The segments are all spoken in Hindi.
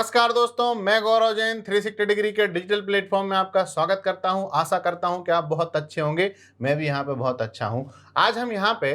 नमस्कार दोस्तों, मैं गौरव जैन 360 डिग्री के डिजिटल प्लेटफॉर्म में आपका स्वागत करता हूं। आशा करता हूं कि आप बहुत अच्छे होंगे। मैं भी यहां पे बहुत अच्छा हूं। आज हम यहां पे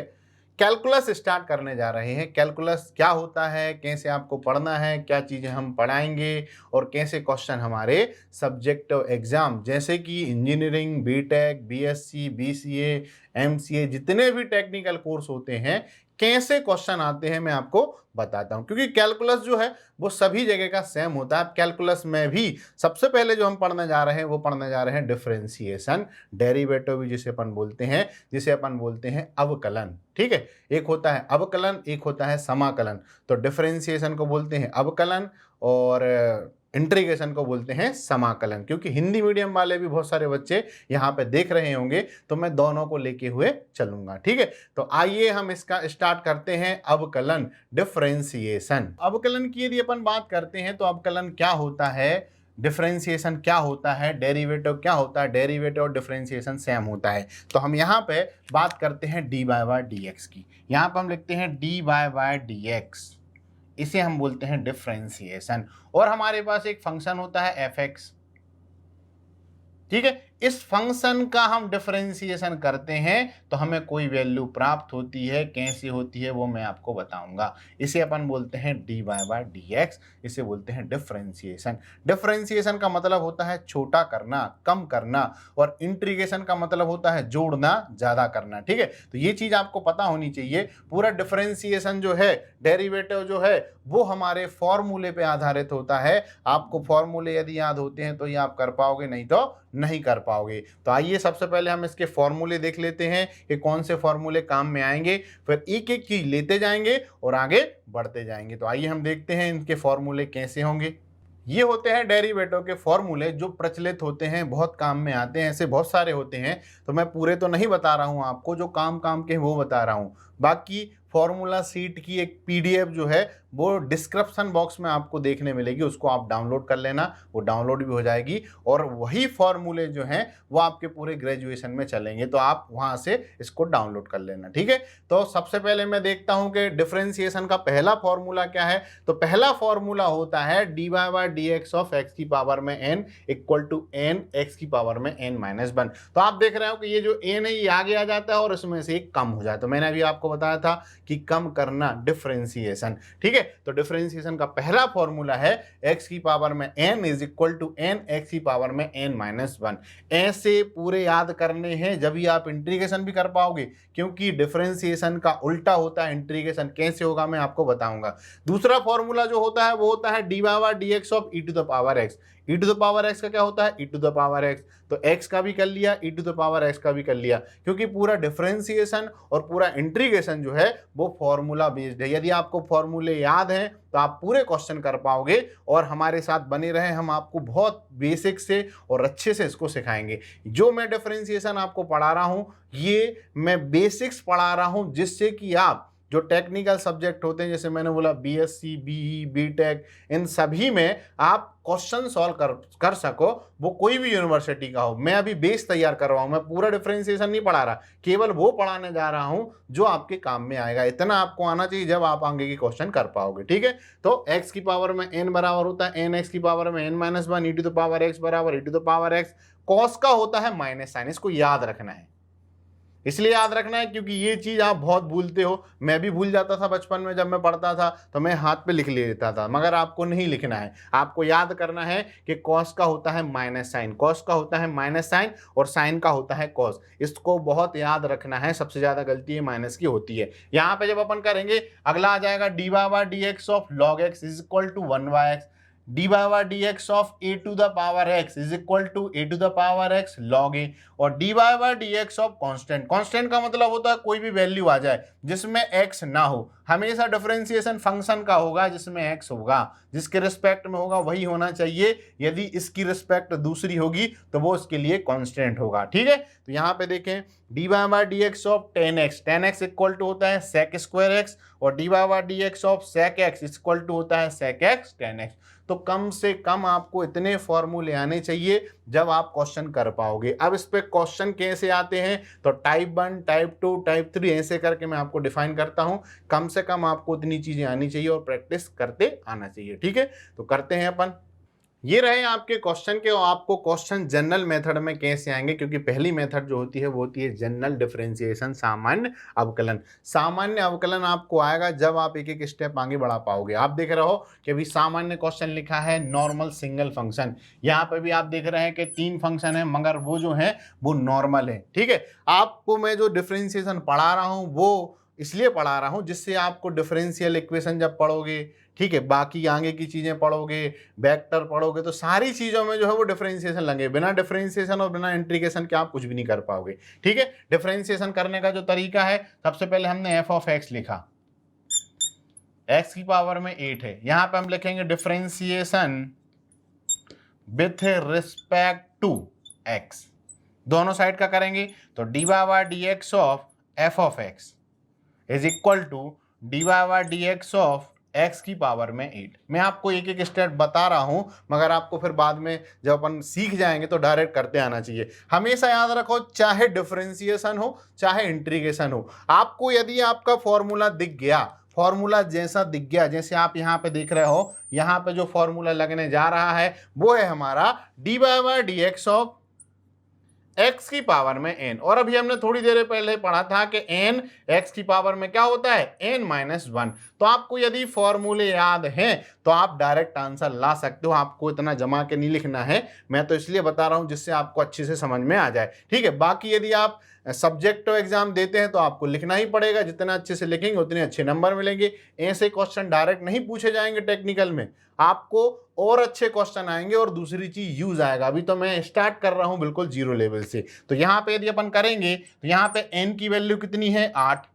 कैलकुलस स्टार्ट करने जा रहे हैं। कैलकुलस क्या होता है, कैसे आपको पढ़ना है, क्या चीज़ें हम पढ़ाएंगे और कैसे क्वेश्चन हमारे सब्जेक्ट एग्जाम जैसे कि engineering, BTech, BSc, BCA, MCA जितने भी टेक्निकल कोर्स होते हैं, कैसे क्वेश्चन आते हैं मैं आपको बताता हूं। क्योंकि कैलकुलस जो है वो सभी जगह का सेम होता है। कैलकुलस में भी सबसे पहले जो हम पढ़ने जा रहे हैं वो पढ़ने जा रहे हैं डिफरेंशिएशन, डेरिवेटिव भी जिसे अपन बोलते हैं, जिसे अपन बोलते हैं अवकलन। ठीक है, एक होता है अवकलन, एक होता है समाकलन। तो डिफरेंशिएशन को बोलते हैं अवकलन और इंटीग्रेशन को बोलते हैं समाकलन। क्योंकि हिंदी मीडियम वाले भी बहुत सारे बच्चे यहाँ पे देख रहे होंगे, तो मैं दोनों को लेके हुए चलूंगा। ठीक है, तो आइए हम इसका स्टार्ट करते हैं। अवकलन, डिफरेंशिएशन। अवकलन की यदि अपन बात करते हैं तो अवकलन क्या होता है, डिफरेंशिएशन क्या होता है, डेरिवेटिव क्या होता है, डेरिवेटिव और डिफरेंशिएशन सेम होता है। तो हम यहाँ पे बात करते हैं d y by d x की। यहाँ पे हम लिखते हैं d y by d x, इसे हम बोलते हैं डिफरेंशिएशन। और हमारे पास एक फंक्शन होता है एफ एक्स। ठीक है, इस फंक्शन का हम डिफरेंशिएशन करते हैं तो हमें कोई वैल्यू प्राप्त होती है। कैसे होती है वो मैं आपको बताऊंगा। इसे अपन बोलते हैं d y by d x, इसे बोलते हैं डिफरेंशिएशन। डिफरेंशिएशन का मतलब होता है छोटा करना, कम करना, और इंटीग्रेशन का मतलब होता है जोड़ना, ज्यादा करना। ठीक है, तो ये चीज आपको पता होनी चाहिए। पूरा डिफरेंशिएशन जो है, डेरिवेटिव जो है, वो हमारे फॉर्मूले पे आधारित होता है। आपको फॉर्मूले यदि याद होते हैं तो ये आप कर पाओगे, नहीं तो नहीं कर पाओगे। तो आइए सबसे पहले हम इसके फॉर्मूले देख लेते हैं कि कौन से फॉर्मूले काम में आएंगे, फिर एक एक चीज लेते जाएंगे और आगे बढ़ते जाएंगे। तो आइए हम देखते हैं इनके फॉर्मूले कैसे होंगे। ये होते हैं डेरिवेटिव के फॉर्मूले जो प्रचलित होते हैं, बहुत काम में आते हैं। ऐसे बहुत सारे होते हैं, तो मैं पूरे तो नहीं बता रहा हूं आपको, जो काम काम के वो बता रहा हूं। बाकी फॉर्मूला सीट की एक पीडीएफ जो है वो डिस्क्रिप्शन बॉक्स में आपको देखने मिलेगी, उसको आप डाउनलोड कर लेना, वो डाउनलोड भी हो जाएगी। और वही फॉर्मूले जो हैं वो आपके पूरे ग्रेजुएशन में चलेंगे, तो आप वहां से इसको डाउनलोड कर लेना। ठीक है, तो सबसे पहले मैं देखता हूं कि डिफरेंशिएशन का पहला फॉर्मूला क्या है। तो पहला फॉर्मूला होता है d y by d x of x की पावर में n equal to n x की पावर में एन माइनस वन। तो आप देख रहे हो कि ये जो एन है ये आगे आ जाता है और इसमें से एक कम हो जाता है। तो मैंने अभी आपको बताया था कि कम करना, डिफरेंशिएशन। ठीक है, तो डिफरेंशिएशन का पहला फॉर्मूला है x की पावर में n is equal to n x की पावर में n माइनस वन। ऐसे पूरे याद करने हैं, जब भी आप इंटीग्रेशन भी कर पाओगे, क्योंकि डिफरेंशिएशन का उल्टा होता है इंटीग्रेशन। कैसे होगा मैं आपको बताऊंगा। दूसरा फॉर्मूला जो होता है वो होता है d y by d x of e to the power x. E to the power x का क्या होता है, e to the power x. तो x का भी कर लिया, e to the power x का भी कर लिया, क्योंकि पूरा डिफरेंशिएशन और पूरा इंटीग्रेशन जो है वो फॉर्मूला बेस्ड है। यदि आपको फॉर्मूले याद हैं तो आप पूरे क्वेश्चन कर पाओगे। और हमारे साथ बने रहें, हम आपको बहुत बेसिक से और अच्छे से इसको सिखाएंगे। जो मैं डिफरेंशिएशन आपको पढ़ा रहा हूं ये मैं बेसिक्स पढ़ा रहा हूं, जिससे कि आप जो टेक्निकल सब्जेक्ट होते हैं, जैसे मैंने बोला बीएससी, बीई, बीटेक, इन सभी में आप क्वेश्चन सॉल्व कर सको, वो कोई भी यूनिवर्सिटी का हो। मैं अभी बेस तैयार कर रहा हूं, मैं पूरा डिफरेंशिएशन नहीं पढ़ा रहा, केवल वो पढ़ाने जा रहा हूं जो आपके काम में आएगा। इतना आपको आना चाहिए, जब आप आगे की क्वेश्चन कर पाओगे। ठीक है, तो x की पावर में n बराबर होता है n x की पावर में n minus one, e to the power x बराबर e to the power x। Cos का होता है माइनस साइन, इसको याद रखना है। इसलिए याद रखना है क्योंकि ये चीज आप बहुत भूलते हो। मैं भी भूल जाता था बचपन में, जब मैं पढ़ता था तो मैं हाथ पे लिख लेता था, मगर आपको नहीं लिखना है। आपको याद करना है कि कॉस का होता है माइनस साइन, कॉस का होता है माइनस साइन, और साइन का होता है कॉस। इसको बहुत याद रखना है, सबसे ज्यादा गलती है माइनस की होती है। यहाँ पे जब अपन करेंगे, अगला आ जाएगा d y by d x of log x is equal to one by x. D y by d x of a to the power x is equal to a to the power x log a. और d y by d x of constant, constant का मतलब होता है कोई भी वैल्यू आ जाए जिसमें एक्स ना हो। हमेशा डिफरेंशिएशन फंक्शन का होगा जिसमें एक्स होगा, जिसके रिस्पेक्ट में होगा वही होना चाहिए। यदि इसकी रिस्पेक्ट दूसरी होगी तो वो इसके लिए कांस्टेंट होगा। ठीक है, तो यहाँ पे देखें d y by d x of tan x, tan x equal to होता है सेक स्क्वायर एक्स, और d y by d x of sec x equal to होता है सेक एक्स टेन एक्स। तो कम से कम आपको इतने फॉर्मूले आने चाहिए जब आप क्वेश्चन कर पाओगे। अब इस पे क्वेश्चन कैसे आते हैं, तो टाइप 1, टाइप 2, टाइप 3 ऐसे करके मैं आपको डिफाइन करता हूं। कम से कम आपको इतनी चीजें आनी चाहिए और प्रैक्टिस करते आना चाहिए। ठीक है, तो करते हैं अपन। ये रहे आपके क्वेश्चन के, और आपको क्वेश्चन जनरल मेथड में कैसे आएंगे, क्योंकि पहली मेथड जो होती है वो होती है जनरल डिफरेंशिएशन, सामान्य अवकलन। सामान्य अवकलन आपको आएगा जब आप एक एक स्टेप आगे बढ़ा पाओगे। आप देख रहे हो कि अभी सामान्य क्वेश्चन लिखा है नॉर्मल सिंगल फंक्शन, यहाँ पे भी आप देख रहे हैं कि 3 फंक्शन है मगर वो जो है वो नॉर्मल है। ठीक है, आपको मैं जो डिफरेंशिएशन पढ़ा रहा हूँ वो इसलिए पढ़ा रहा हूँ जिससे आपको डिफरेंशियल इक्वेशन जब पढ़ोगे, ठीक है, बाकी आगे की चीजें पढ़ोगे, वेक्टर पढ़ोगे, तो सारी चीजों में जो है वो डिफरेंशिएशन लगे। बिना डिफरेंशिएशन और बिना इंटीग्रेशन के आप कुछ भी नहीं कर पाओगे। ठीक है, डिफरेंशिएशन करने का जो तरीका है, सबसे पहले हमने एफ ऑफ एक्स लिखा, एक्स की पावर में 8 है, यहां पे हम लिखेंगे differentiation with respect to x. दोनों साइड का करेंगे तो d by d x of f of x is equal to d by d x of x की पावर में 8। मैं आपको एक एक स्टेप बता रहा हूं, मगर आपको फिर बाद में जब अपन सीख जाएंगे तो डायरेक्ट करते आना चाहिए। हमेशा याद रखो, चाहे डिफरेंशिएशन हो चाहे इंटीग्रेशन हो, आपको यदि आपका फॉर्मूला दिख गया, फॉर्मूला जैसा दिख गया, जैसे आप यहाँ पे देख रहे हो, यहाँ पे जो फॉर्मूला लगने जा रहा है वो है हमारा D by d x of x की पावर में n। और अभी हमने थोड़ी देर पहले पढ़ा था कि n x की पावर में क्या होता है, n-1। तो आपको यदि फॉर्मूले याद हैं तो आप डायरेक्ट आंसर ला सकते हो, आपको इतना जमा के नहीं लिखना है। मैं तो इसलिए बता रहा हूं जिससे आपको अच्छे से समझ में आ जाए। ठीक है, बाकी यदि आप सब्जेक्ट एग्जाम देते हैं तो आपको लिखना ही पड़ेगा, जितना अच्छे से लिखेंगे उतने अच्छे नंबर मिलेंगे। ऐसे क्वेश्चन डायरेक्ट नहीं पूछे जाएंगे टेक्निकल में, आपको और अच्छे क्वेश्चन आएंगे और दूसरी चीज यूज आएगा। अभी तो मैं स्टार्ट कर रहा हूं बिल्कुल जीरो लेवल से। तो यहाँ पे यदि अपन करेंगे तो यहाँ पे n की वैल्यू कितनी है, 8,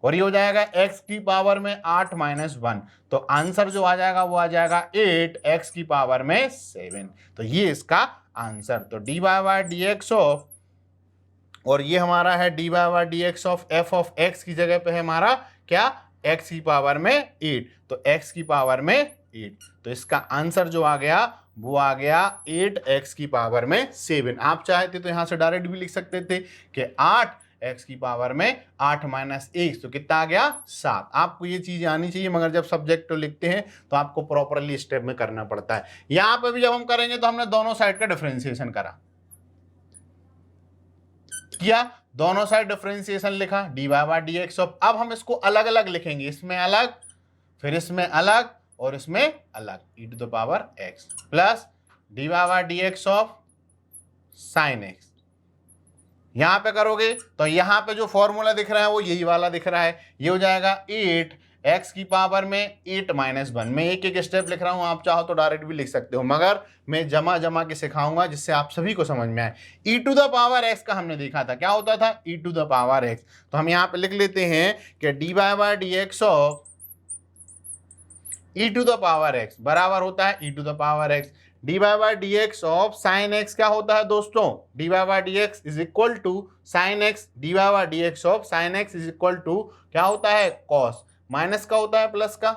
और ये हो जाएगा x की पावर में 8 - 1, तो आंसर जो आ जाएगा वो आ जाएगा 8 x की पावर में 7। तो ये इसका आंसर। तो d by d x of, और ये हमारा है D by d x of f of x की जगह पे है हमारा क्या, x की पावर में 8, तो x की पावर में 8। तो इसका आंसर जो आ गया वो आ गया 8x की पावर में 7। आप चाहते तो यहां से डायरेक्ट भी लिख सकते थे कि 8x की पावर में 8 - 1, तो कितना आ गया, 7। आपको ये चीज आनी चाहिए, मगर जब सब्जेक्ट लिखते हैं तो आपको प्रॉपरली स्टेप में करना पड़ता है। यहां पे भी जब हम करेंगे तो हमने दोनों साइड का डिफरेंशिएशन किया, दोनों साइड डिफरेंशिएशन लिखा, D by d x of. अब हम इसको अलग अलग लिखेंगे, इसमें अलग, फिर इसमें अलग और इसमें अलग, e to the power x plus d by d x of sine x. यहां पे करोगे तो यहां पे जो फॉर्मूला दिख रहा है वो यही वाला दिख रहा है, ये हो जाएगा 8 x की पावर में 8 - 1। मैं एक एक स्टेप लिख रहा हूं, आप चाहो तो डायरेक्ट भी लिख सकते हो, मगर मैं जमा के सिखाऊंगा जिससे आप सभी को समझ में आए। E to the power x का हमने देखा था, क्या होता था, e to the power x. तो हम यहाँ पे लिख लेते हैं कि d by d x of e to the power x बराबर होता है e to the power x. D by d x of sine x क्या होता है दोस्तों, d by d x is equal to sine x. D by d x of sine x is equal to क्या होता है, कॉस। माइनस का होता है प्लस का,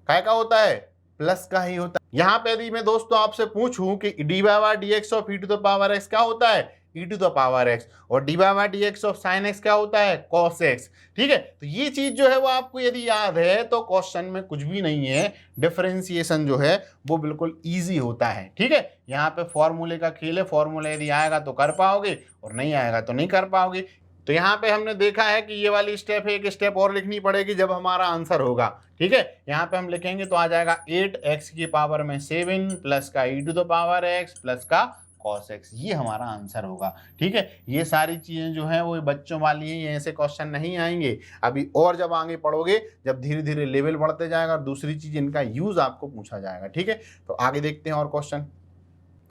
काय का होता है, प्लस का ही होता है। यहां पे यदि मैं दोस्तों आपसे पूछूं कि d by d x of e to the power x क्या होता है, e to the power x, और d by d x of sine x क्या होता है, कॉस एक्स। ठीक है, तो ये चीज जो है वो आपको यदि याद है तो क्वेश्चन में कुछ भी नहीं है, डिफरेंशिएशन जो है वो बिल्कुल इजी होता है। ठीक है, यहाँ पे फॉर्मूले का खेल है, फॉर्मूला यदि आएगा तो कर पाओगे और नहीं आएगा तो नहीं कर पाओगे। तो यहाँ पे हमने देखा है कि ये वाली स्टेप है, एक स्टेप और लिखनी पड़ेगी जब हमारा आंसर होगा। ठीक है, यहाँ पे हम लिखेंगे तो आ जाएगा 8x की पावर में 7 प्लस का e to the power x plus का cos x, ये हमारा आंसर होगा। ठीक है, ये सारी चीजें जो है वो बच्चों वाली हैं, ये ऐसे क्वेश्चन नहीं आएंगे अभी, और जब आगे पढ़ोगे, जब धीरे धीरे लेवल बढ़ते जाएगा और दूसरी चीज इनका यूज आपको पूछा जाएगा। ठीक है, तो आगे देखते हैं और क्वेश्चन।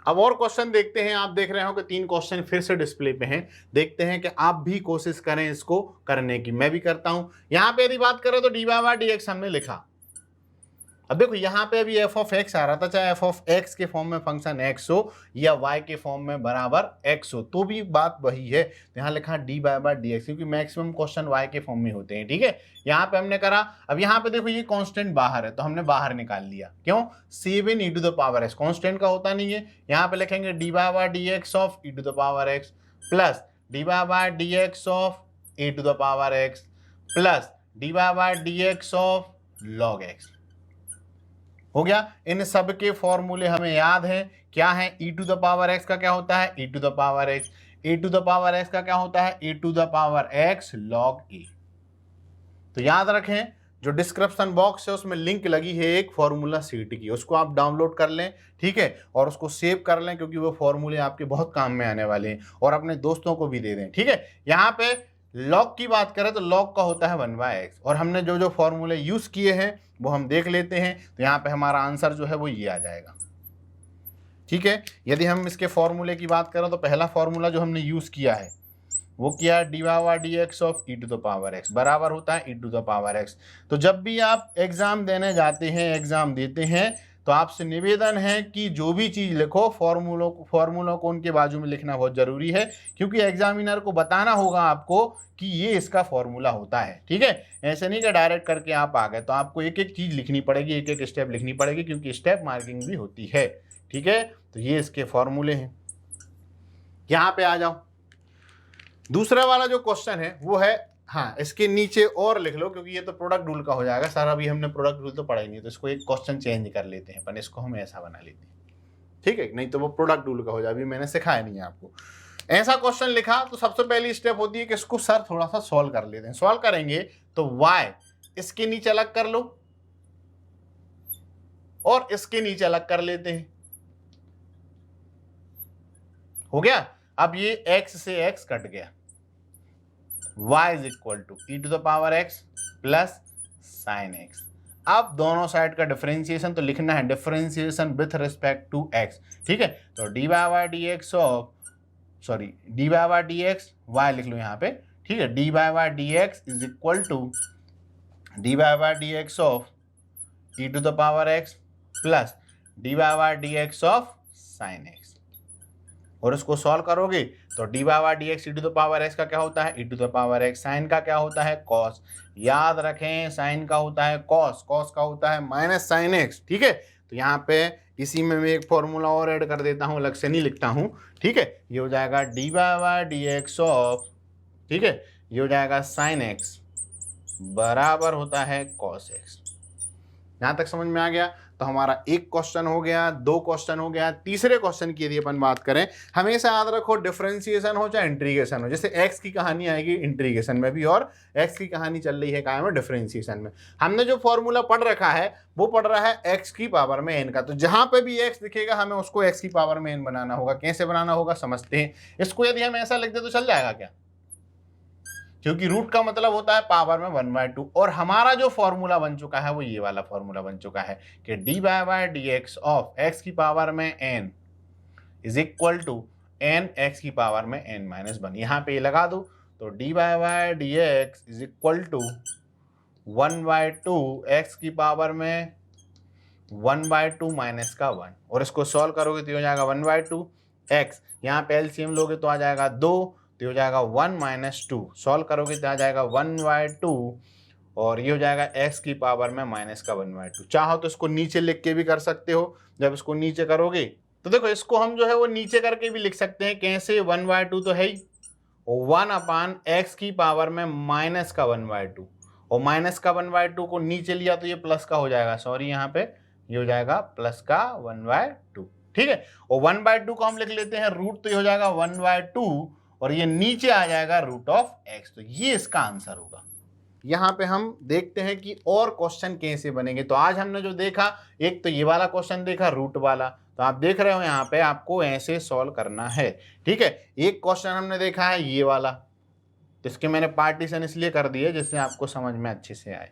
अब और क्वेश्चन देखते हैं। आप देख रहे हो कि 3 क्वेश्चन फिर से डिस्प्ले पे हैं, देखते हैं कि आप भी कोशिश करें इसको करने की, मैं भी करता हूं। यहां पे यदि बात करें तो डी बाई डी एक्स हमने लिखा, अब देखो यहाँ पे अभी एफ ऑफ एक्स आ रहा था, चाहे एफ ऑफ एक्स के फॉर्म में फंक्शन एक्स हो या वाई के फॉर्म में बराबर एक्स हो, तो भी बात वही है। तो यहाँ लिखा d y by d x, क्योंकि मैक्सिमम क्वेश्चन वाई के फॉर्म में होते हैं। ठीक है, यहाँ पे हमने करा। अब यहाँ पे देखो ये कांस्टेंट बाहर है तो हमने बाहर निकाल लिया, क्यों? 7 e to the power x constant का होता नहीं है। यहाँ पे लिखेंगे d y by d x of e to the power x plus d y by d x of a to the power x plus d y by d x of log x. हो गया। इन सब के फॉर्मूले हमें याद हैं। क्या है? e to the power x का क्या होता है? e to the power x। e to the power x का क्या होता है? e to the power x log a। तो याद रखें, जो डिस्क्रिप्शन बॉक्स है उसमें लिंक लगी है एक फॉर्मूला सीट की, उसको आप डाउनलोड कर लें। ठीक है, और उसको सेव कर लें, क्योंकि वो फॉर्मूले आपके बहुत काम में आने वाले हैं, और अपने दोस्तों को भी दे दें। ठीक है, यहाँ पे लॉग की बात करें तो लॉग का होता है 1/x, और हमने जो जो फॉर्मूले यूज किए हैं वो हम देख लेते हैं। तो यहाँ पे हमारा आंसर जो है वो ये आ जाएगा। ठीक है, यदि हम इसके फॉर्मूले की बात करें तो पहला फॉर्मूला जो हमने यूज किया है वो क्या है? D y by d x of e to the power x बराबर होता है e to the power x. तो जब भी आप एग्जाम देने जाते हैं, एग्जाम देते हैं, तो आपसे निवेदन है कि जो भी चीज़ लिखो फॉर्मूलों को उनके बाजू में लिखना बहुत ज़रूरी है, क्योंकि एग्जामिनर को बताना होगा आपको कि ये इसका फॉर्मूला होता है। ठीक है, ऐसे नहीं कि डायरेक्ट करके आप आ गए, तो आपको एक एक चीज़ लिखनी पड़ेगी, एक एक स्टेप लिखनी पड़ेगी, क्योंकि स्टेप मार्किंग भी होती है। ठीक है, तो ये इसके फॉर्मूले हैं। यहाँ पे आ जाओ, दूसरा वाला जो क्वेश्चन है वो है, हाँ इसके नीचे और लिख लो, क्योंकि ये तो प्रोडक्ट रूल का हो जाएगा सारा। अभी हमने प्रोडक्ट रूल तो पढ़ा ही नहीं, तो इसको एक क्वेश्चन चेंज कर लेते हैं अपन, इसको हम ऐसा बना लेते हैं। ठीक है, नहीं तो वो प्रोडक्ट रूल का हो जाए, अभी मैंने सिखाया नहीं है आपको। ऐसा क्वेश्चन लिखा तो सबसे पहली स्टेप होती है कि इसको सर थोड़ा सा सॉल्व कर लेते हैं। सॉल्व करेंगे तो y इसके नीचे अलग कर लो और इसके नीचे अलग कर लेते हैं। हो गया। अब ये x से x कट गया, y is equal to e to the power x plus sine x। अब दोनों साइड का डिफरेंशिएशन तो लिखना है, differentiation with respect to x। ठीक है, तो d y by d x of, sorry d y by d x y लिख लो यहाँ पे। ठीक है, d y by d x is equal to d y by d x of e to the power x plus d y by d x of sine x। और इसको सॉल्व करोगे तो d y by d x e to the power x का क्या होता है? E to the power x. Sine का क्या होता है? कॉस। याद रखें, साइन का होता है कॉस, कॉस का होता है माइनस साइन एक्स। ठीक है, तो यहाँ पे इसी में मैं एक फॉर्मूला और ऐड कर देता हूँ, अलग से नहीं लिखता हूँ। ठीक है, ये हो जाएगा d y by d x of, ठीक है, ये हो जाएगा साइन एक्स बराबर होता है कॉस एक्स। यहाँ तक समझ में आ गया? तो हमारा एक क्वेश्चन हो गया, दो क्वेश्चन हो गया। तीसरे क्वेश्चन की यदि अपन बात करें, हमेशा याद रखो डिफरेंशिएशन हो चाहे इंटीग्रेशन हो, जैसे x की कहानी आएगी इंटीग्रेशन में भी और x की कहानी चल रही है क्या में? डिफरेंशिएशन में। हमने जो फॉर्मूला पढ़ रखा है वो पढ़ रहा है x की पावर में n का, तो जहां पे भी x दिखेगा हमें उसको x की पावर में n बनाना होगा। कैसे बनाना होगा समझते हैं। इसको यदि हम ऐसा लिख दे तो चल जाएगा क्या? क्योंकि रूट का मतलब होता है पावर में 1/2, और हमारा जो फॉर्मूला बन चुका है वो ये वाला फॉर्मूला बन चुका है कि d y by d x of x की पावर में n is equal to n x की पावर में n माइनस 1। यहाँ पे ये लगा दो तो d y by d x is equal to 1/2 x की पावर में 1/2 माइनस का 1, और इसको सॉल्व करोगे तो हो जाएगा 1/2 एक्स। यहाँ पे एलसीएम लोगे तो आ जाएगा 2, तो हो जाएगा 1 माइनस 2। सॉल्व करोगे तो आ जाएगा 1/2, और ये हो जाएगा x की पावर में माइनस का 1/2। चाहो तो इसको नीचे लिख के भी कर सकते हो। जब इसको नीचे करोगे तो देखो इसको हम जो है वो नीचे करके भी लिख सकते हैं। कैसे? 1/2 तो है ही, और 1/x की पावर में माइनस का 1/2, और माइनस का 1/2 को नीचे लिया तो ये प्लस का हो जाएगा। सॉरी, यहाँ पे ये हो जाएगा प्लस का 1/2। ठीक है, और 1/2 को हम लिख लेते हैं रूट, तो ये हो जाएगा 1/2, और ये नीचे आ जाएगा रूट ऑफ x। तो ये इसका आंसर होगा। यहाँ पे हम देखते हैं कि और क्वेश्चन कैसे बनेंगे। तो आज हमने जो देखा, एक तो ये वाला क्वेश्चन देखा रूट वाला, तो आप देख रहे हो यहाँ पे आपको ऐसे सॉल्व करना है। ठीक है, एक क्वेश्चन हमने देखा है ये वाला, तो इसके मैंने पार्टीशन इसलिए कर दिए जिससे आपको समझ में अच्छे से आए।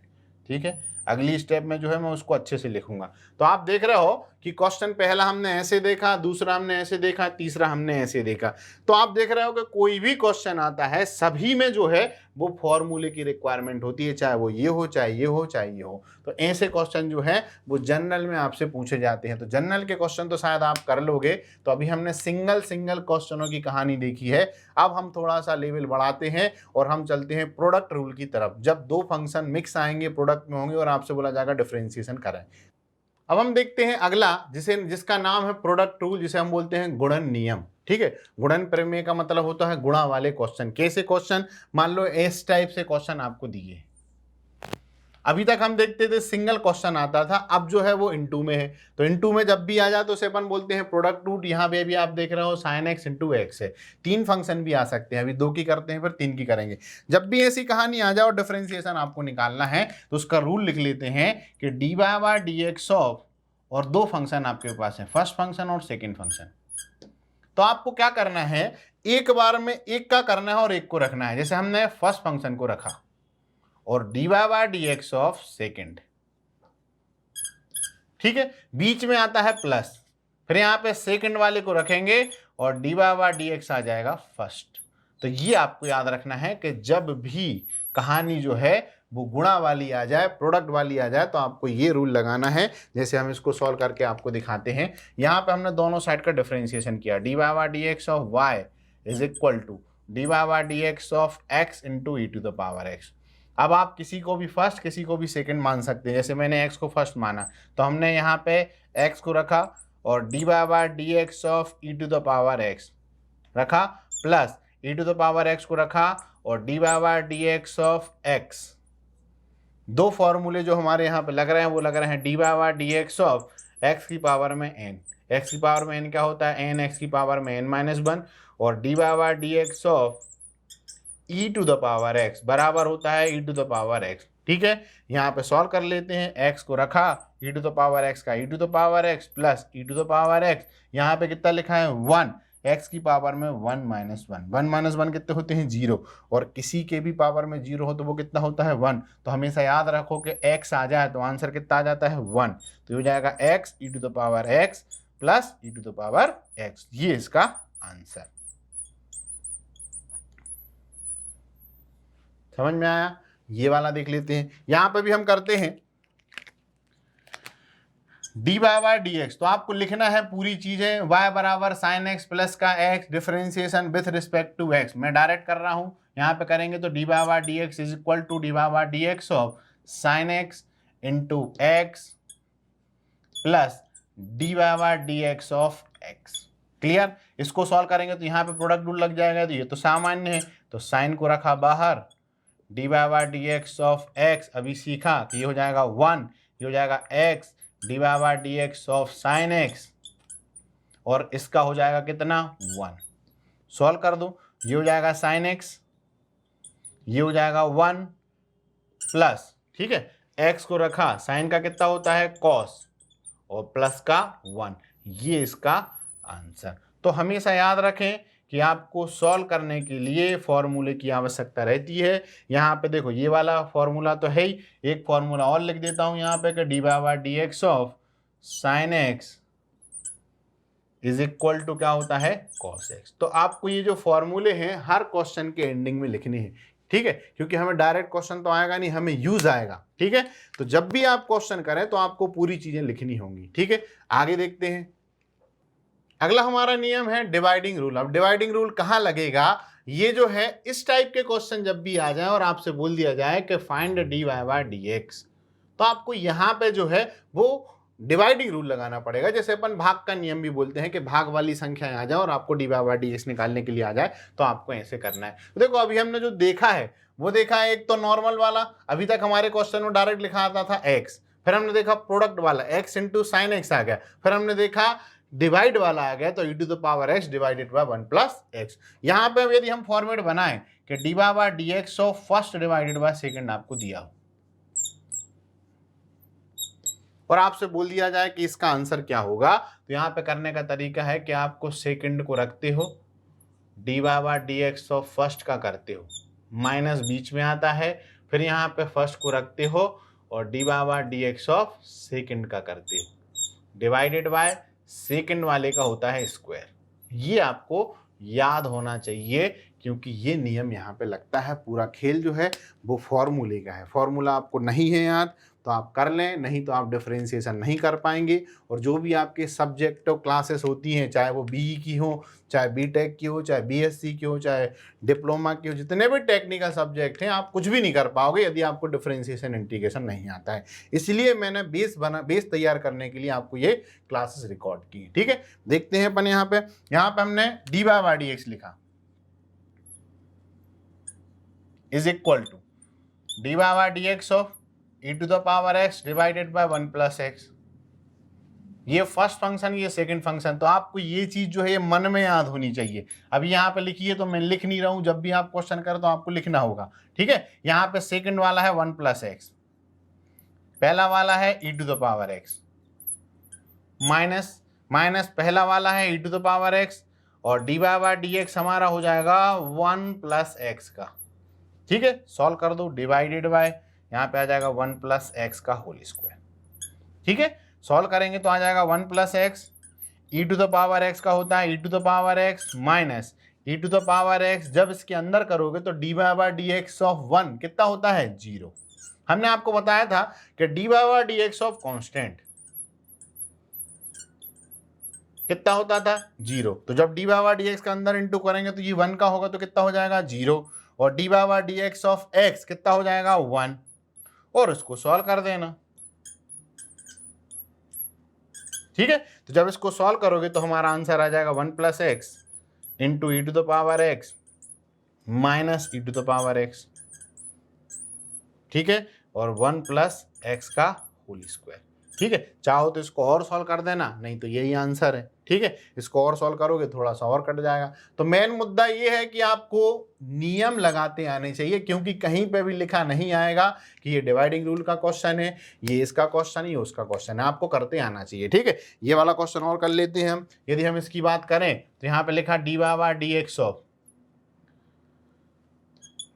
ठीक है, अगली स्टेप में जो है मैं उसको अच्छे से लिखूंगा। तो आप देख रहे हो कि क्वेश्चन पहला हमने ऐसे देखा, दूसरा हमने ऐसे देखा, तीसरा हमने ऐसे देखा। तो आप देख रहे हो कि कोई भी क्वेश्चन आता है सभी में जो है वो फॉर्मूले की रिक्वायरमेंट होती है, चाहे वो ये हो, चाहे ये हो, चाहे ये हो। तो ऐसे क्वेश्चन जो है वो जनरल में आपसे पूछे जाते हैं। तो जनरल के क्वेश्चन तो शायद आप कर लोगे। तो अभी हमने सिंगल क्वेश्चनों की कहानी देखी है। अब हम थोड़ा सा लेवल बढ़ाते हैं और हम चलते हैं प्रोडक्ट रूल की तरफ। जब दो फंक्शन मिक्स आएंगे, प्रोडक्ट में होंगे और आपसे बोला जाएगा डिफरेंशिएशन करें। अब हम देखते हैं अगला, जिसका नाम है प्रोडक्ट रूल, जिसे हम बोलते हैं गुणन नियम। ठीक है, गुणन प्रमेय का मतलब होता है गुणा वाले क्वेश्चन। कैसे क्वेश्चन? मान लो इस टाइप से क्वेश्चन आपको दिए। अभी तक हम देखते थे सिंगल क्वेश्चन आता था, अब जो है वो इनटू में है। तो इनटू में जब भी आ जाए तो उसे अपन बोलते हैं प्रोडक्ट रूट। यहाँ पे भी आप देख रहे हो sin x इंटू एक्स है। 3 फंक्शन भी आ सकते हैं, अभी 2 की करते हैं फिर 3 की करेंगे। जब भी ऐसी कहानी आ जाए और डिफरेंशिएशन आपको निकालना है तो उसका रूल लिख लेते हैं कि d by by d x of, और 2 फंक्शन आपके पास है, फर्स्ट फंक्शन और सेकेंड फंक्शन। तो आपको क्या करना है, एक बार में एक का करना है और एक को रखना है। जैसे हमने फर्स्ट फंक्शन को रखा और d y by d x of second, ठीक है, बीच में आता है प्लस, फिर यहां पे सेकेंड वाले को रखेंगे और d y by d x आ जाएगा फर्स्ट। तो ये आपको याद रखना है कि जब भी कहानी जो है वो गुणा वाली आ जाए, प्रोडक्ट वाली आ जाए, तो आपको ये रूल लगाना है। जैसे हम इसको सॉल्व करके आपको दिखाते हैं। यहां पे हमने दोनों साइड का डिफरेंशिएशन किया, d y by d x of y is equal to d y by d x of x into e to the power x. अब आप किसी को भी फर्स्ट, किसी को भी सेकंड मान सकते हैं। जैसे मैंने x को फर्स्ट माना तो हमने यहाँ पे x को रखा और d y by d x of e to the power x रखा, plus e to the power x को रखा और d y by d x of x। 2 फॉर्मूले जो हमारे यहाँ पे लग रहे हैं वो लग रहे हैं d y by d x of x की पावर में n। x की पावर में n क्या होता है, n x की पावर में n माइनस 1, और d y by d x of e to the power x बराबर होता है e to the power x. ठीक है, यहाँ पे सॉल्व कर लेते हैं। एक्स को रखा, e to the power x का e to the power x plus e to the power x, यहाँ पे कितना लिखा है 1, एक्स की पावर में 1 माइनस 1, 1 माइनस 1 कितने होते हैं 0, और किसी के भी पावर में 0 हो तो वो कितना होता है 1। तो हमेशा याद रखो कि x आ जाए तो आंसर कितना आ जाता है 1। तो हो जाएगा x e to the power x plus e to the power x, ये इसका आंसर। समझ में आया? ये वाला देख लेते हैं। यहां पे भी हम करते हैं d y by d x. तो आपको लिखना है पूरी चीजें, y बराबर साइन एक्स प्लस का x differentiation with respect to x। मैं डायरेक्ट कर रहा हूं, यहां पे करेंगे तो d y by d x is equal to d y by d x of sine x into x plus d y by d x of x. Clear? इसको सॉल्व करेंगे तो यहाँ पे प्रोडक्ट रूल लग जाएगा। तो ये तो सामान्य है, तो साइन को रखा बाहर, d y by d x of x अभी सीखा कि ये हो जाएगा 1, ये हो जाएगा x d y by d x of sine x, और इसका हो जाएगा कितना 1। सॉल्व कर दो, ये हो जाएगा साइन एक्स, ये हो जाएगा 1 प्लस, ठीक है, एक्स को रखा, साइन का कितना होता है कॉस और प्लस का 1, ये इसका आंसर। तो हमेशा याद रखें कि आपको सॉल्व करने के लिए फॉर्मूले की आवश्यकता रहती है। यहाँ पे देखो ये वाला फॉर्मूला तो है ही, एक फॉर्मूला और लिख देता हूँ यहाँ पे कि d y by d x of sine x is equal to क्या होता है कॉस एक्स। तो आपको ये जो फॉर्मूले हैं हर क्वेश्चन के एंडिंग में लिखने हैं, ठीक है, क्योंकि हमें डायरेक्ट क्वेश्चन तो आएगा नहीं, हमें यूज आएगा। ठीक है, तो जब भी आप क्वेश्चन करें तो आपको पूरी चीजें लिखनी होंगी। ठीक है, आगे देखते हैं। अगला हमारा नियम है डिवाइडिंग रूल। अब डिवाइडिंग रूल कहाँ लगेगा, ये जो है इस टाइप के क्वेश्चन जब भी आ जाए और आपसे बोल दिया जाए कि find d y by d x, तो आपको यहाँ पे जो है वो डिवाइडिंग रूल लगाना पड़ेगा। जैसे अपन भाग का नियम भी बोलते हैं कि भाग वाली संख्या आ जाए और आपको d y by d x निकालने के लिए आ जाए तो आपको ऐसे करना है। तो देखो अभी हमने जो देखा है वो देखा है, एक तो नॉर्मल वाला, अभी तक हमारे क्वेश्चन में डायरेक्ट लिखा आता था एक्स, फिर हमने देखा प्रोडक्ट वाला एक्स इंटू साइन एक्स आ गया, फिर हमने देखा डिवाइड वाला आ गया तो e to the power x divided by 1 plus x. यहाँ पे यदि हम फॉर्मेट बनाएं कि d y by d x of first divided by second आपको दिया हो और आपसे बोल दिया जाए कि इसका आंसर क्या होगा, तो यहाँ पे करने का तरीका है कि आपको सेकंड को रखते हो, d y by d x of first का करते हो, माइनस बीच में आता है, फिर यहाँ पे फर्स्ट को रखते हो और d by d x of second का करते हो, डिवाइडेड बाय सेकेंड वाले का होता है स्क्वायर। ये आपको याद होना चाहिए क्योंकि ये नियम यहाँ पे लगता है। पूरा खेल जो है वो फॉर्मूले का है। फॉर्मूला आपको नहीं है याद तो आप कर लें, नहीं तो आप डिफरेंशिएशन नहीं कर पाएंगे। और जो भी आपके सब्जेक्ट और क्लासेस होती हैं, चाहे वो बीई की हो, चाहे बीटेक की हो, चाहे बीएससी की हो, चाहे डिप्लोमा की हो, जितने भी टेक्निकल सब्जेक्ट हैं, आप कुछ भी नहीं कर पाओगे यदि आपको डिफरेंशिएशन इंटीग्रेशन नहीं आता है। इसलिए मैंने बेस तैयार करने के लिए आपको ये क्लासेस रिकॉर्ड की। ठीक है, देखते हैं अपन यहाँ पे हमने डी बाय डी एक्स लिखा is equal to d by d x of e to the power x divided by 1 plus x. ये फर्स्ट फंक्शन, ये सेकंड फंक्शन। तो आपको ये चीज जो है ये मन में याद होनी चाहिए। अभी यहाँ पे लिखी है तो मैं लिख नहीं रहा हूं, जब भी आप क्वेश्चन करें तो आपको लिखना होगा। ठीक है, यहाँ पे सेकंड वाला है 1 प्लस एक्स, पहला वाला है e to the power x, minus पहला वाला है e to the power x, और डी बाय डी एक्स हमारा हो जाएगा 1 प्लस एक्स का। ठीक है, सॉल्व कर दो, डिवाइडेड बाय यहाँ पे आ जाएगा 1 प्लस एक्स का होल स्क्वायर। ठीक है, सॉल्व करेंगे तो आ जाएगा 1 plus x, e to the power x का होता है e to the power x minus e to the power x. जब इसके अंदर करोगे तो d by d x of 1 कितना होता है 0। हमने आपको बताया था कि d by d x of constant कितना होता था 0। तो जब डी बाय डी एक्स का अंदर इंटू करेंगे तो ये 1 का होगा तो कितना हो जाएगा 0, और d by d x of x कितना हो जाएगा 1, और इसको सॉल्व कर देना। ठीक है, तो जब इसको सॉल्व करोगे तो हमारा आंसर आ जाएगा 1 plus x into e to the power x minus e to the power x. ठीक है, और 1 प्लस एक्स का होल स्क्वायर। ठीक है, चाहो तो इसको और सॉल्व कर देना, नहीं तो यही आंसर है। ठीक है, इसको और सॉल्व करोगे थोड़ा सा और कट जाएगा। तो मेन मुद्दा ये है कि आपको नियम लगाते आने चाहिए, क्योंकि कहीं पे भी लिखा नहीं आएगा कि ये डिवाइडिंग रूल का क्वेश्चन है, ये इसका क्वेश्चन है, ये उसका क्वेश्चन है। आपको करते आना चाहिए। ठीक है, ये वाला क्वेश्चन और कर लेते हैं हम। यदि हम इसकी बात करें तो यहाँ पे लिखा d by d x of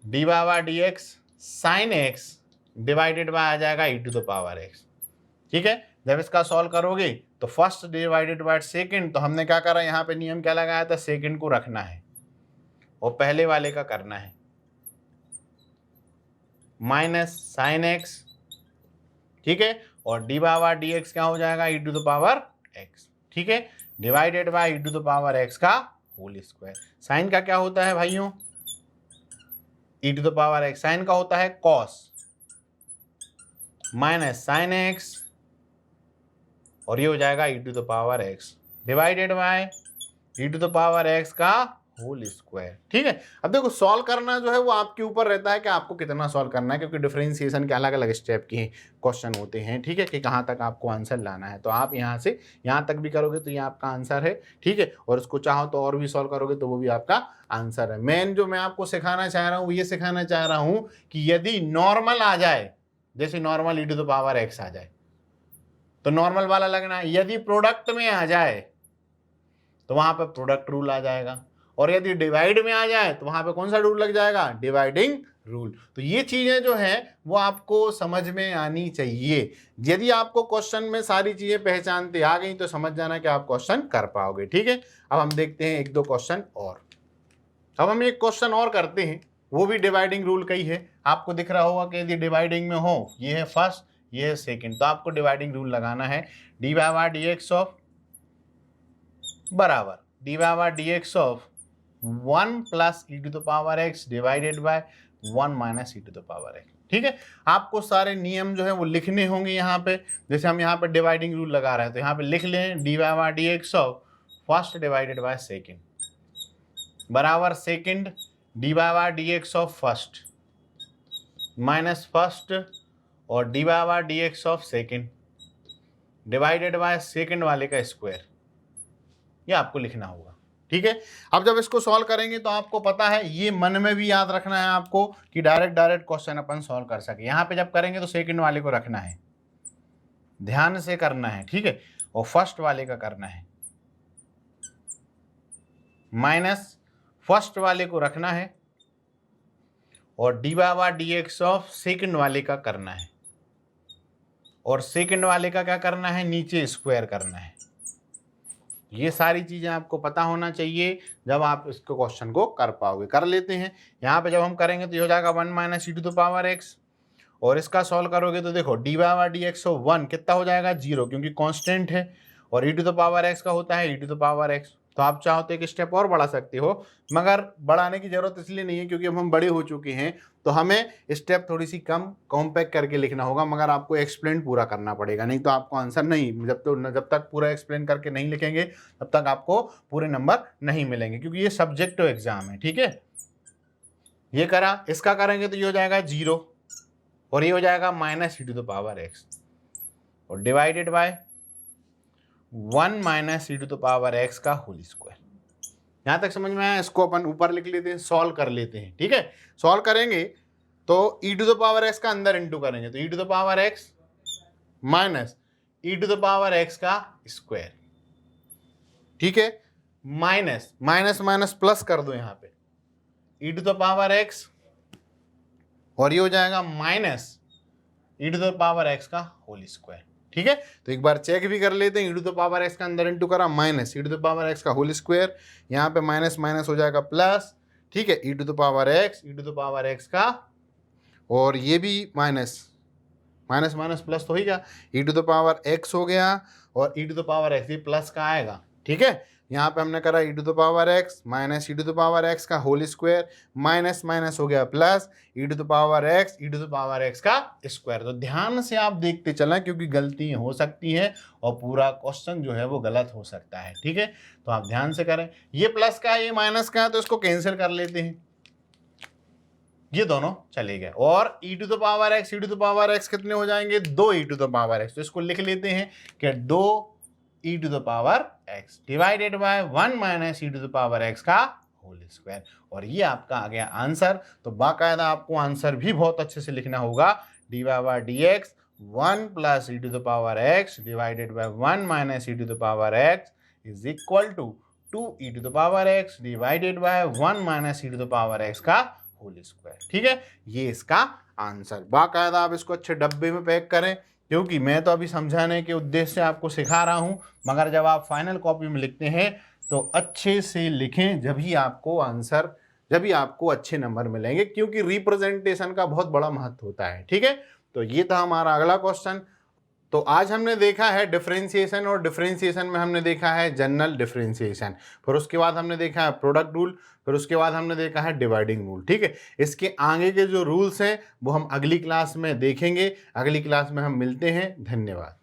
d by d x sine x divided by आ जाएगा e to the power x. ठीक है, जब इसका सॉल्व करोगे तो फर्स्ट डिवाइडेड बाय सेकंड, तो हमने क्या करा यहाँ पे नियम क्या लगाया था, सेकंड को रखना है और पहले वाले का करना है माइनस साइन एक्स। ठीक है, और डी बाय डी एक्स क्या हो जाएगा e to the power x. ठीक है, divided by e to the power x का होल स्क्वायर। साइन का क्या होता है भाइयों, e to the power x, sine का होता है कॉस माइनस साइन एक्स, और ये हो जाएगा e to the power x divided by e to the power x का होल स्क्वायर। ठीक है, अब देखो सॉल्व करना जो है वो आपके ऊपर रहता है कि आपको कितना सॉल्व करना है, क्योंकि डिफरेंशिएशन के अलग अलग स्टेप के क्वेश्चन होते हैं। ठीक है, कि कहाँ तक आपको आंसर लाना है। तो आप यहाँ से यहाँ तक भी करोगे तो ये आपका आंसर है। ठीक है, और इसको चाहो तो और भी सॉल्व करोगे तो वो भी आपका आंसर है। मेन जो मैं आपको सिखाना चाह रहा हूँ, ये सिखाना चाह रहा हूँ कि यदि नॉर्मल आ जाए, जैसे normal e to the power x आ जाए तो नॉर्मल वाला लगना है। यदि प्रोडक्ट में आ जाए तो वहां पर प्रोडक्ट रूल आ जाएगा, और यदि डिवाइड में आ जाए तो वहां पे कौन सा रूल लग जाएगा, डिवाइडिंग रूल। तो ये चीजें जो हैं वो आपको समझ में आनी चाहिए। यदि आपको क्वेश्चन में सारी चीजें पहचानते आ गई तो समझ जाना कि आप क्वेश्चन कर पाओगे। ठीक है, अब हम देखते हैं एक दो क्वेश्चन और। अब हम एक क्वेश्चन और करते हैं, वो भी डिवाइडिंग रूल का ही है। आपको दिख रहा होगा कि यदि डिवाइडिंग में हो, ये है फर्स्ट, ये है सेकंड, तो आपको डिवाइडिंग रूल लगाना है। D by d x of बराबर d by d x of 1 plus e to the power x divided by 1 minus e to the power x. ठीक है, आपको सारे नियम जो है वो लिखने होंगे यहाँ पे। जैसे हम यहाँ पे डिवाइडिंग रूल लगा रहे हैं तो यहाँ पे लिख लें d by d x of first divided by second बराबर second d by d x of first minus first, और d by d x of second divided by second वाले का स्क्वायर। ये आपको लिखना होगा। ठीक है, अब जब इसको सॉल्व करेंगे तो आपको पता है, ये मन में भी याद रखना है आपको कि डायरेक्ट क्वेश्चन अपन सॉल्व कर सके। यहाँ पे जब करेंगे तो सेकेंड वाले को रखना है, ध्यान से करना है। ठीक है, और फर्स्ट वाले का करना है माइनस फर्स्ट वाले को रखना है, और d by d x of second वाले का करना है। और सेकंड वाले का क्या करना है, नीचे स्क्वायर करना है। ये सारी चीजें आपको पता होना चाहिए जब आप इसको क्वेश्चन को कर पाओगे। कर लेते हैं। यहाँ पे जब हम करेंगे तो ये हो जाएगा 1 minus e to the power x, और इसका सॉल्व करोगे तो देखो d by by d x 1 कितना हो जाएगा 0, क्योंकि कांस्टेंट है, और e to the power x का होता है e to the power x. तो आप चाहो तो एक स्टेप और बढ़ा सकते हो, मगर बढ़ाने की जरूरत इसलिए नहीं है क्योंकि अब हम बड़े हो चुके हैं, तो हमें स्टेप थोड़ी सी कम कॉम्पैक्ट करके लिखना होगा, मगर आपको एक्सप्लेन पूरा करना पड़ेगा, नहीं तो आपको आंसर नहीं, जब तक पूरा एक्सप्लेन करके नहीं लिखेंगे तब तक आपको पूरे नंबर नहीं मिलेंगे, क्योंकि ये सब्जेक्टिव एग्जाम है। ठीक है, ये करा, इसका करेंगे तो ये हो जाएगा 0, और ये हो जाएगा minus e to the power x, और divided by 1 minus e to the power x का होल स्क्वायर। यहां तक समझ में आया? इसको अपन ऊपर लिख लेते हैं, सॉल्व कर लेते हैं। ठीक है, सॉल्व करेंगे तो e to the power x का अंदर इंटू करेंगे, तो e to the power x minus e to the power x का स्क्वायर। ठीक है, माइनस माइनस माइनस प्लस कर दो यहां पे, e to the power x, और ये हो जाएगा minus e to the power x का होल स्क्वायर। ठीक है, तो एक बार चेक भी कर लेते हैं। E to the power x का अंदर इंटू करा, minus e to the power x का होल स्क्वायर, यहाँ पे माइनस माइनस हो जाएगा प्लस। ठीक है, e to the power x, e to the power x का, और ये भी माइनस माइनस माइनस प्लस तो ही गया, e to the power x हो गया, और e to the power x ये प्लस का आएगा। ठीक है, यहाँ पे हमने करा e to the power x minus e to the power x का होल स्क्वायर, माइनस माइनस हो गया plus, e to the power x e to the power x का स्क्वायर। तो ध्यान से आप देखते चलें, क्योंकि गलती हो सकती है और पूरा क्वेश्चन जो है वो गलत हो सकता है। ठीक है, तो आप ध्यान से करें। ये प्लस का है, ये माइनस का है, तो इसको कैंसिल कर लेते हैं, ये दोनों चले गए, और e to the power x e to the power x कितने हो जाएंगे, 2 e to the power x. तो इसको लिख लेते हैं कि 2 e to the power x divided by 1 minus e to the power x का होल स्क्वायर, और ये आपका आ गया आंसर। तो बाकायदा आपको आंसर भी बहुत अच्छे से लिखना होगा, d y by d x 1 plus e to the power x divided by 1 minus e to the power x is equal to 2 e to the power x divided by 1 minus e to the power x का होल स्क्वायर। ठीक है, ये इसका आंसर। बाकायदा आप इसको अच्छे डब्बे में पैक करें, क्योंकि मैं तो अभी समझाने के उद्देश्य से आपको सिखा रहा हूं, मगर जब आप फाइनल कॉपी में लिखते हैं तो अच्छे से लिखें, जब ही आपको अच्छे नंबर मिलेंगे, क्योंकि रिप्रेजेंटेशन का बहुत बड़ा महत्व होता है। ठीक है, तो ये था हमारा अगला क्वेश्चन। तो आज हमने देखा है डिफरेंशिएशन, और डिफरेंशिएशन में हमने देखा है जनरल डिफरेंशिएशन, फिर उसके बाद हमने देखा है प्रोडक्ट रूल, फिर उसके बाद हमने देखा है डिवाइडिंग रूल। ठीक है, इसके आगे के जो रूल्स हैं वो हम अगली क्लास में देखेंगे। अगली क्लास में हम मिलते हैं। धन्यवाद।